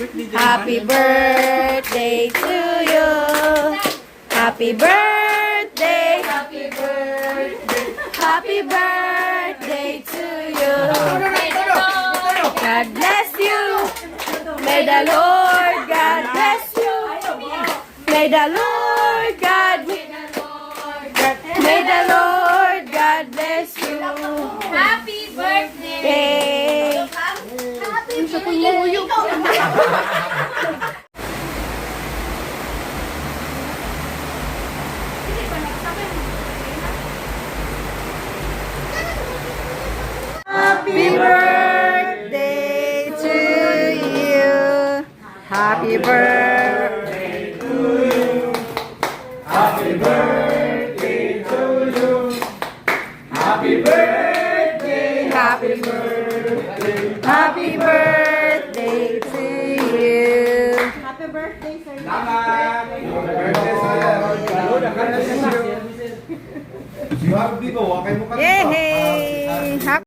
Happy birthday to you. Happy birthday. Happy birthday. Happy birthday to you. God bless you. May the Lord God bless you. May the Lord God. May the Lord God bless you. Happy birthday! Yay! Happy birthday! Happy birthday to you. Happy birthday to you. Happy birthday to you. Happy birthday. Happy birthday. Happy birthday to you. Happy birthday, sir. Si Harvey ko, wakay mo ka. Yay!